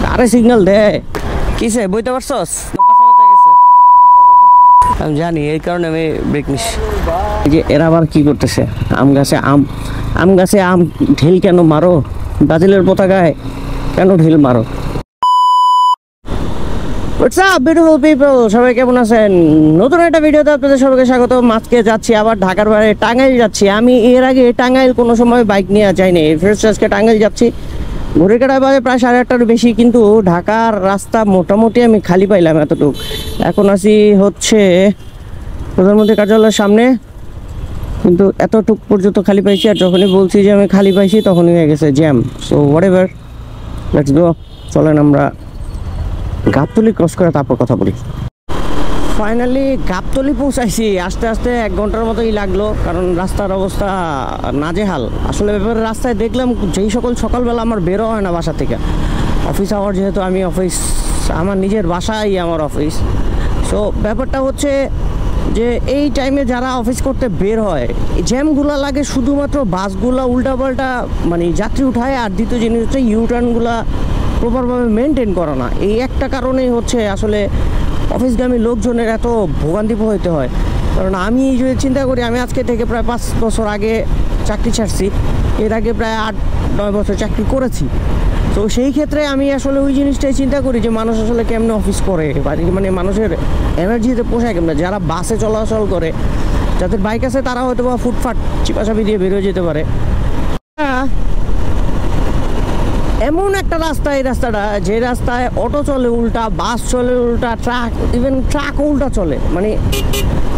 কারে সিগন্যাল দে কিসে বইতে পারছস? আমি জানি এই কারণে আমি ব্রেক নিছি। এই যে এরা আবার কি করতেছে? আম গাছে আম ঢিল কেন মারো? ব্রাজিলের পতাকায় কেন ঢিল মারো? What's up beautiful people? সবাই কেমন আছেন? নতুন একটা ভিডিওতে আপনাদের সবাইকে স্বাগত। আজকে যাচ্ছি আবার ঢাকার বাইরে টাঙ্গাইল যাচ্ছি। আমি এর আগে টাঙ্গাইল কোনো সময় বাইক নিয়ে যাইনি, ফার্স্ট আজকে টাঙ্গাইল যাচ্ছি। ঘড়ির কাঁটায় বাজে প্রায় 8:30টার বেশি, কিন্তু ঢাকার রাস্তা মোটামুটি আমি খালি পাইলাম এতটুকু। এখন আছি হচ্ছে প্রধানমন্ত্রী কার্যালয়ের সামনে, কিন্তু এতটুকু পর্যন্ত খালি পাইছি। আর যখনই বলছি যে আমি খালি পাইছি তখনই হয়ে গেছে jam. So what ever, let's go. চলেন আমরা গাবতলী ক্রস করে তারপর কথা বলি। ফাইনালি গাবতলী পৌঁছাইছি। আস্তে আস্তে 1 ঘন্টার মতোই লাগলো, কারণ রাস্তার অবস্থা নাজেহাল। আসলে ব্যাপারে রাস্তায় দেখলাম যেই সকালবেলা আমার বেরো হয় না বাসা থেকে। অফিস আওয়ার যেহেতু, আমি অফিস আমার নিজের বাসায় আমার অফিস। সো ব্যাপারটা হচ্ছে যে এই টাইমে যারা অফিস করতে বের হয়, জ্যামগুলো লাগে শুধুমাত্র বাসগুলো উল্টাপাল্টা মানে যাত্রী উঠায়। আর দ্বিতীয় জিনিস হচ্ছে ইউটার্নগুলো প্রপারভাবে মেনটেন করা না। এই একটা কারণেই হচ্ছে আসলে অফিসগামী লোকজনের এত ভোগান্তি পোহাইতে হয়। কারণ আমি যদি চিন্তা করি, আমি আজকে থেকে প্রায় 5 বছর আগে চাকরি ছাড়ছি, এর আগে প্রায় 8-9 বছর চাকরি করেছি। তো সেই ক্ষেত্রে আমি আসলে ওই জিনিসটাই চিন্তা করি যে মানুষ আসলে কেমনে অফিস করে, মানে মানুষের এনার্জিতে পোষায় কেমনে। যারা বাসে চলাচল করে, যাদের বাইক আছে, তারা হয়তো বা ফুটফাট চিপাচাপি দিয়ে বেরোয় যেতে পারে। এমন একটা রাস্তা, এই রাস্তাটা, যে রাস্তায় অটো চলে উল্টা, বাস চলে উল্টা, ইভেন ট্রাকও উল্টা চলে। মানে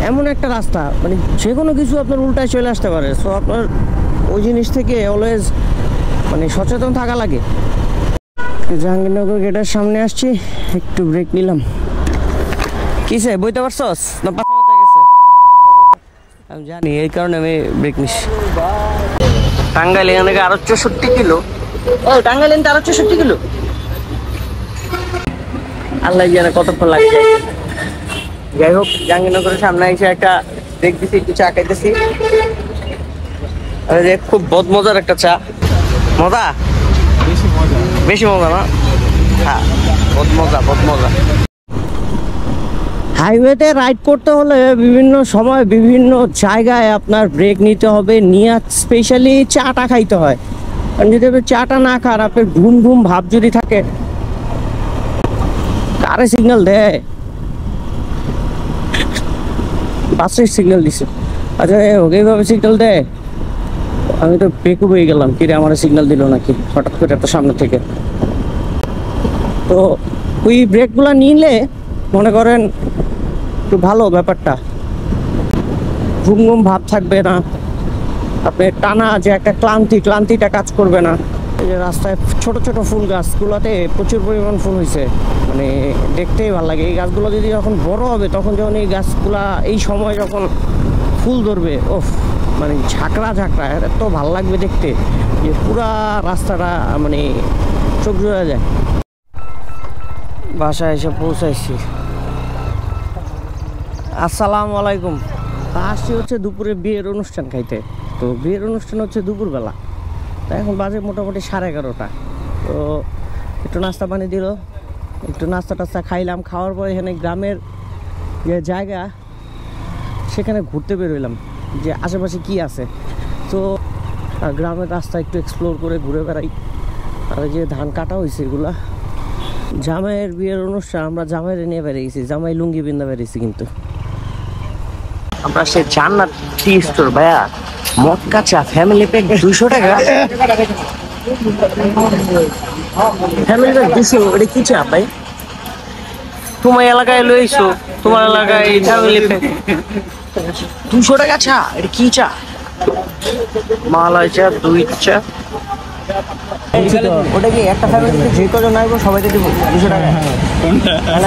এমন একটা রাস্তা, মানে যে কোনো কিছু আপনার উল্টায় চলে আসতে পারে। সো আপনার ওই জিনিস থেকে অলওয়েজ মানে সচেতন থাকা লাগে। জাহাঙ্গীরনগর গেটের সামনে আসছি, একটু ব্রেক নিলাম। কিসে বইতে পারছস না পাশে কথা গেছে? আমি জানি এই কারণে আমি ব্রেক নিছি। টাঙ্গাইল এখান থেকে আরো 64 কিলো। ও টাঙ্গাইল এখান থেকে আরো 64 কিলো। আল্লাহ জানে কতক্ষণ লাগে। যাই হোক, জাহাঙ্গীরনগরের সামনে এসে একটা ব্রেক দিছি, একটু চা খাইতেছি। আরে খুব বদমজার একটা চা। মজা বেশি মজা না? হ্যাঁ, বদমজা। হাইওয়েতে রাইড করতে হলে বিভিন্ন সময় বিভিন্ন জায়গায় আপনার ব্রেক নিতে হবে, নিয়ে স্পেশালি চাটা খাইতে হয়। কারণ যদি আপনি চাটা না খান, আপনার ঘুম ঘুম ভাব যদি থাকে। কারে সিগন্যাল দেয়? বাসের সিগন্যাল দিছে। আচ্ছা এইভাবে সিগন্যাল দেয়? আমি তো বেকু হয়ে গেলাম, কিরে আমার সিগন্যাল দিল নাকি হঠাৎ করে এত সামনে থেকে। তো ওই ব্রেকগুলো নিলে মনে করেন একটু ভালো ব্যাপারটা, ঘুম ভাব থাকবে না, আপনি টানা যে একটা ক্লান্তিটা কাজ করবে না। এই যে রাস্তায় ছোট ছোট ফুল গাছগুলোতে প্রচুর পরিমাণ ফুল হয়েছে, মানে দেখতেই ভালো লাগে। এই গাছগুলো যদি যখন বড় হবে, তখন যখন এই গাছগুলা এই সময় যখন ফুল ধরবে, ওফ, মানে ঝাঁকড়া এত ভালো লাগবে দেখতে, যে পুরা রাস্তাটা মানে চোখ জোড়া যায়। বাসায় এসে পৌঁছাইছি। আসসালামু আলাইকুম। আসছি হচ্ছে দুপুরে বিয়ের অনুষ্ঠান খাইতে। তো বিয়ের অনুষ্ঠান হচ্ছে দুপুরবেলা, তো এখন বাজে মোটামুটি 11:30। তো একটু নাস্তা পানি দিল, একটু নাস্তা খাইলাম। খাওয়ার পরে এখানে গ্রামের যে জায়গা, সেখানে ঘুরতে বেরোইলাম যে আশেপাশে কি আছে। তো গ্রামের রাস্তা একটু এক্সপ্লোর করে ঘুরে বেড়াই। আর যে ধান কাটা হয়েছে এগুলা, জামাইয়ের বিয়ের অনুষ্ঠান, আমরা জামাইরে নিয়ে বেরিয়েছি, জামাই লুঙ্গি বিন্দা বেরিয়েছি। কিন্তু আমরা সে জান্নাত টি স্টোর ভাইয়া, মটকা চা ফ্যামিলি প্যাক 200 টাকা। ফ্যামিলি প্যাক 200, এটা কি চা ভাই? তোমার এলাকায় লইছো, তোমার এলাকায় ফ্যামিলি প্যাক 200 টাকা চা? এটা কি চা? মালাই চা, 2 চা। ওটা কি একটা ফ্যামিলিতে যে কজন আসবো সবাইকে দিব 200 টাকা?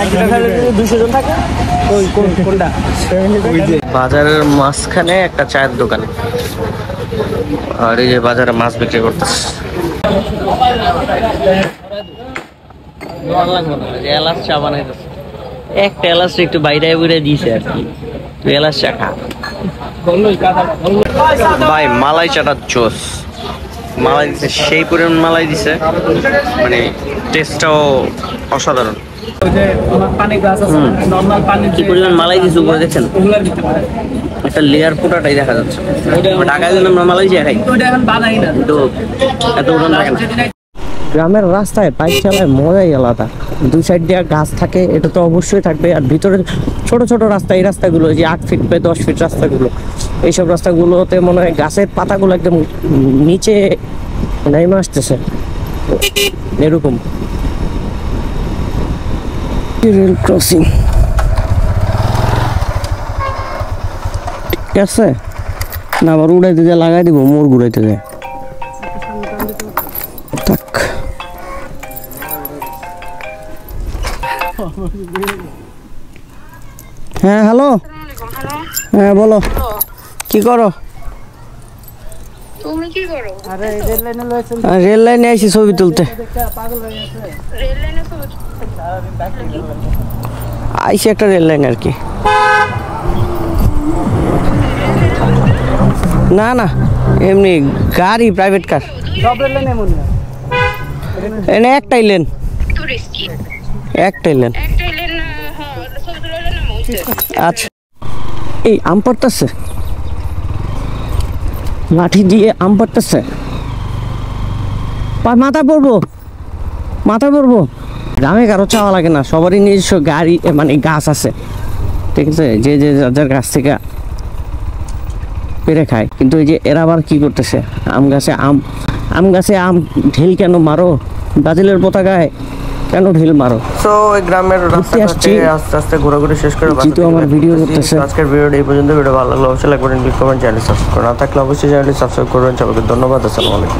একটা ফ্যামিলিতে 200 জন থাকে। কোনটা? বাজারের মাঝখানে একটা চায়ের দোকান, আর এই যে বাজারে মাছ বিক্রি করতেছে। এলাচ চা বানাইতেছে, একটা এলাচ একটু বাইরে বুড়ে দিয়েছে আর কি। তুই এলাচ চা খা ভাই, মালাই চাটা জোস। মালাই দিছে, সেই পরিমাণ মালাই দিছে, মানে টেস্টটাও অসাধারণ। ওই যে তোমার পানি গ্লাস আছে, নরমাল পানি কি পরিমাণ মালাই দিছে উপরে দেখছেন, ওগুলোর ভিতরে একটা লেয়ার পুটাটাই দেখা যাচ্ছে। ঢাকায় যদি আমরা মালয়েশিয়া খাই ওইটা এখন বানাই না, কিন্তু এত উড়ান থাকে না। গ্রামের রাস্তায় বাইক চালায় মজাই আলাদা। দুই সাইড দিয়ে গাছ থাকে, এটা তো অবশ্যই থাকবে। আর ভিতরে ছোট ছোট রাস্তা, এই রাস্তাগুলো যে 8 ফিট বা 10 ফিট রাস্তাগুলো, এইসব রাস্তাগুলোতে মনে হয় গাছের পাতাগুলো একদম নিচে নেমে আসতেছে এরকম। রেল ক্রসিং ঠিক আছে না, আবার উড়াইতে যায় লাগাই দিব, মোড় ঘুরাইতে যায়। থাক, হ্যাঁ হ্যালো, হ্যাঁ বলো কি করো? তুমি কি করো? রেল লাইনে আইছি ছবি তুলতে, রেল লাইনে আইসি একটা রেল লাইন আর কি। না না এমনি গাড়ি, প্রাইভেট কার। এনে একটাই লেন, একটাই লেন। আচ্ছা এই আম পাড়তেছে, লাঠি দিয়ে আম পাড়তেছে, মাথা পড়বো, মাথা পড়বো। গ্রামে কারো চাওয়া লাগে না, সবারই নিজস্ব গাড়ি মানে গাছ আছে, ঠিক আছে, যে যে যার গাছ থেকে পেরে খায়। কিন্তু এই যে এরা আবার কি করতেছে, আম গাছে আম ঢিল কেন মারো? ব্রাজিলের পতাকায় কেন ঢিল মারো? তো ওই গ্রামের রাস্তাতে আস্তে আস্তে ঘোরাঘুরি শেষ করে জিতু আমার ভিডিও করতেছে। আজকের ভিডিওটা এই পর্যন্ত। ভিডিও ভালো লাগলে অবশ্যই লাইক করবেন, ক্লিক করবেন, চ্যানেল সাবস্ক্রাইব করুন। না থাকলে অবশ্যই চ্যানেলটি সাবস্ক্রাইব করবেন। সবাইকে ধন্যবাদ, আসসালামু আলাইকুম।